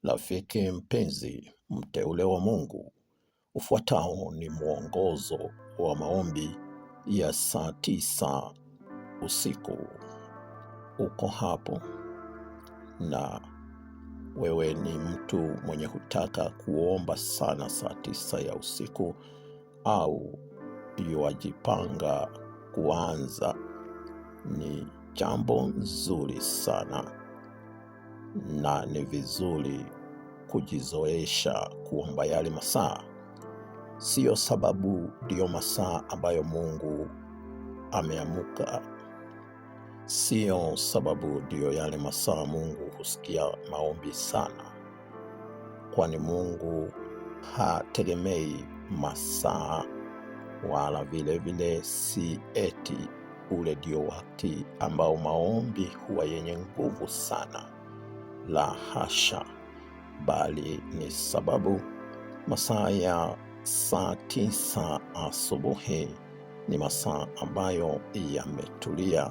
Rafiki mpenzi, mteule wa Mungu, ufuatao ni mwongozo wa maombi ya saa 9 usiku. Uko hapo na wewe ni mtu mwenye hutaka kuomba sana saa 9 ya usiku, au yuajipanga kuanza. Ni jambo nzuri sana na ni vizuri kujizoesha kuomba yale masaa. Sio sababu ndiyo masaa ambayo Mungu ameamuka. Sio sababu ndiyo yale masaa Mungu husikia maombi sana. Kwani Mungu hategemei masaa, wala vile vile si eti ule ndio wakati ambao maombi huwa yenye nguvu sana. La hasha, bali ni sababu masaa ya saa 9 asubuhi ni masaa ambayo yametulia,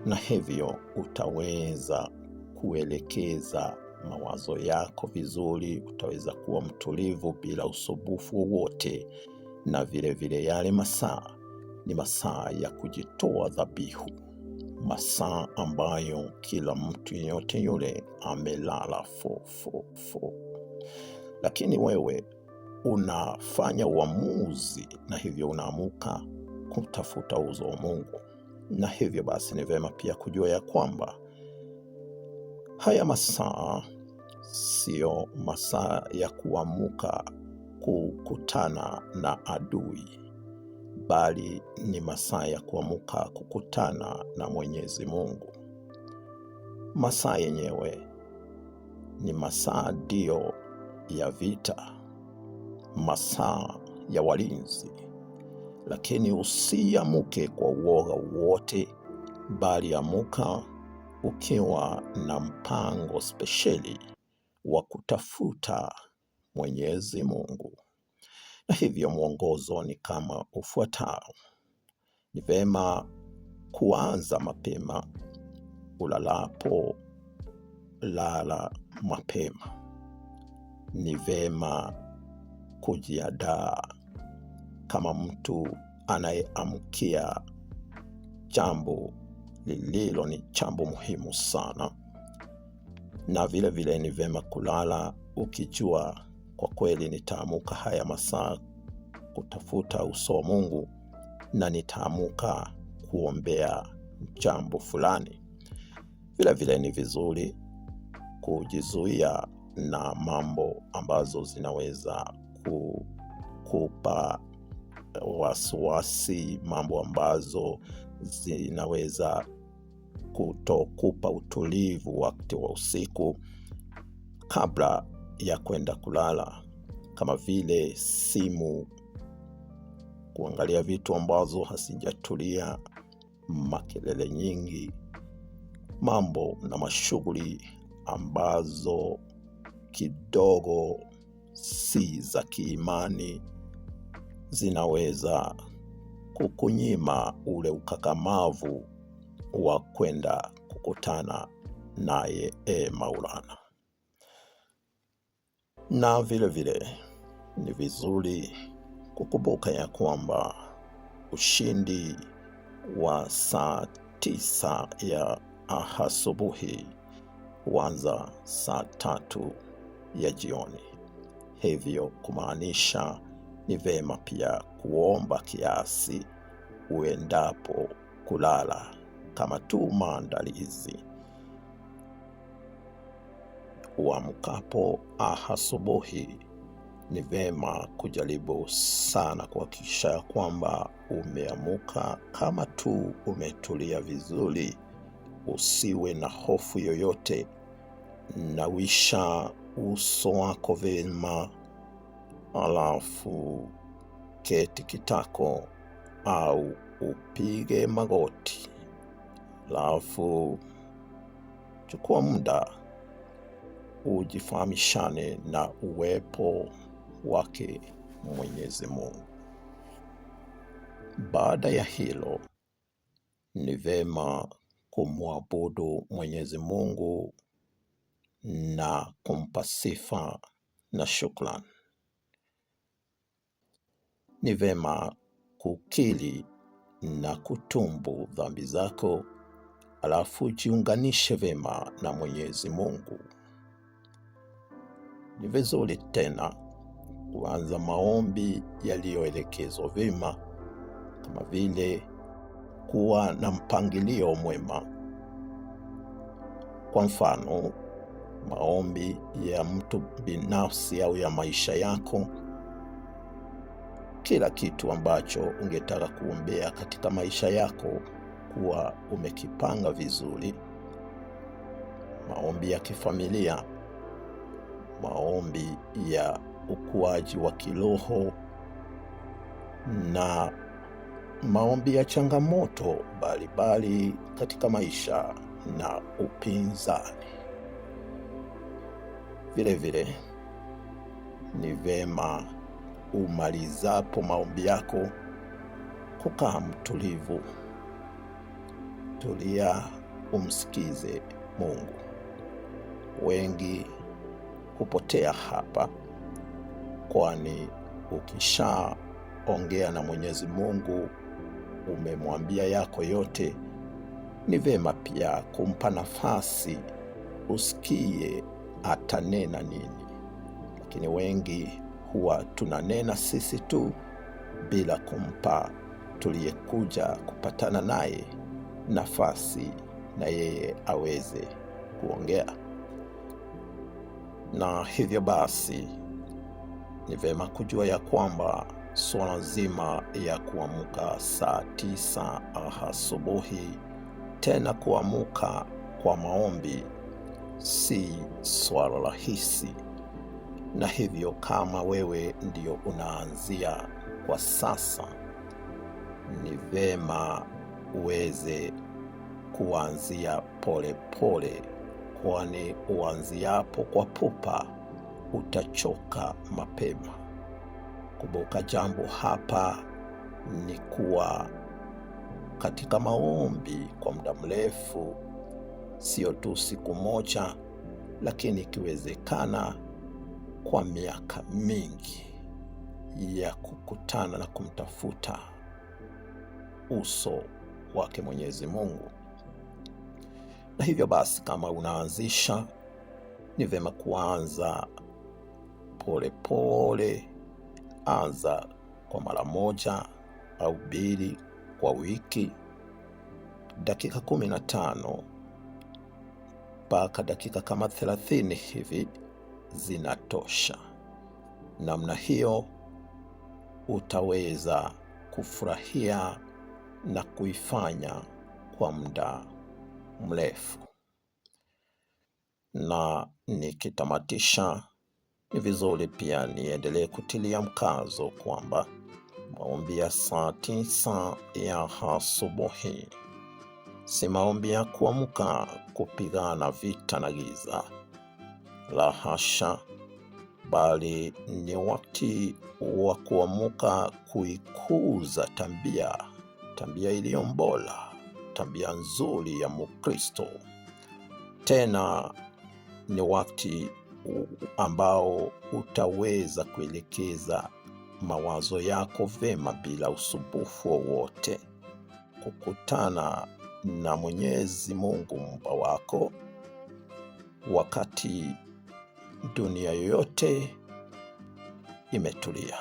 na hivyo utaweza kuelekeza mawazo yako vizuri, utaweza kuwa mtulivu bila usumbufu wowote. Na vile vile yale masaa ni masaa ya kujitoa dhabihu, masaa ambayo kila mtu yeyote yule amelala fofofo. Lakini wewe unafanya uamuzi, na hivyo unaamuka kutafuta uso wa Mungu. Na hivyo basi ni vema pia kujua ya kwamba haya masaa sio masaa ya kuamuka kukutana na adui, bali ni masaa ya kuamuka kukutana na Mwenyezi Mungu. Masaa yenyewe ni masaa ndio ya vita, masaa ya walinzi. Lakini usiamuke kwa uoga wote, bali amuka ukiwa na mpango spesheli wa kutafuta Mwenyezi Mungu. Na hivyo mwongozo ni kama ufuatao. Ni vema kuanza mapema. Ulalapo lala mapema. Ni vema kujiandaa kama mtu anayeamkia jambo lililo ni jambo muhimu sana. Na vile vile ni vema kulala ukijua kwa kweli nitaamuka haya masaa kutafuta uso wa Mungu, na nitaamuka kuombea jambo fulani. Vile vile ni vizuri kujizuia na mambo ambazo zinaweza kukupa wasiwasi, mambo ambazo zinaweza kutokupa utulivu wakati wa usiku kabla ya kwenda kulala, kama vile simu, kuangalia vitu ambazo hasijatulia, makelele nyingi, mambo na mashughuli ambazo kidogo si za kiimani, zinaweza kukunyima ule ukakamavu wa kwenda kukutana naye Maulana. Na vile vile ni vizuri kukumbuka ya kwamba ushindi wa saa 9 ya asubuhi huanza saa 3 ya jioni. Hivyo kumaanisha ni vema pia kuomba kiasi uendapo kulala, kama tu maandalizi. Uamkapo asubuhi ni vema kujaribu sana kuhakikisha ya kwamba umeamuka kama tu umetulia vizuri. Usiwe na hofu yoyote. Nawisha uso wako vema, alafu keti kitako au upige magoti, alafu chukua muda ujifahamishane na uwepo wake Mwenyezi Mungu. Baada ya hilo ni vema kumwabudu Mwenyezi Mungu na kumpa sifa na shukrani. Ni vema kukiri na kutubu dhambi zako, alafu jiunganishe vema na Mwenyezi Mungu. Ni vizuri tena kuanza maombi yaliyoelekezwa vema, kama vile kuwa na mpangilio mwema. Kwa mfano, maombi ya mtu binafsi au ya maisha yako. Kila kitu ambacho ungetaka kuombea katika maisha yako kuwa umekipanga vizuri. Maombi ya kifamilia, maombi ya ukuaji wa kiroho, na maombi ya changamoto mbalimbali katika maisha na upinzani. Vile vile ni vema umalizapo maombi yako kukaa mtulivu. Tulia, umsikize Mungu. Wengi hupotea hapa, kwani ukishaongea na Mwenyezi Mungu, umemwambia yako yote, ni vema pia kumpa nafasi usikie atanena nini. Lakini wengi huwa tunanena sisi tu bila kumpa tuliyekuja kupatana naye nafasi na yeye aweze kuongea. Na hivyo basi ni vema kujua ya kwamba swala zima ya kuamka saa 9 asubuhi, tena kuamka kwa maombi, si swala rahisi. Na hivyo kama wewe ndio unaanzia kwa sasa, ni vema uweze kuanzia pole pole, kwani uanziapo kwa pupa utachoka mapema. Kumbuka jambo hapa ni kuwa katika maombi kwa muda mrefu, sio tu siku moja, lakini ikiwezekana kwa miaka mingi ya kukutana na kumtafuta uso wake Mwenyezi Mungu. Na hivyo basi, kama unaanzisha, ni vema kuanza pole pole. Anza kwa mara 1 au 2 kwa wiki, dakika 15 mpaka dakika kama 30 hivi zinatosha. Namna hiyo utaweza kufurahia na kuifanya kwa muda mrefu. Na nikitamatisha, ni vizuri pia niendelee kutilia mkazo kwamba maombi ya saa 9 ya asubuhi si maombi ya kuamka kupigana vita na giza, la hasha, bali ni wakati wa kuamka kuikuza tabia iliyo bora, tabia nzuri ya Mkristo. Tena ni wakati ambao utaweza kuelekeza mawazo yako vema bila usumbufu wowote, kukutana na Mwenyezi Mungu Muumba wako wakati dunia yote imetulia.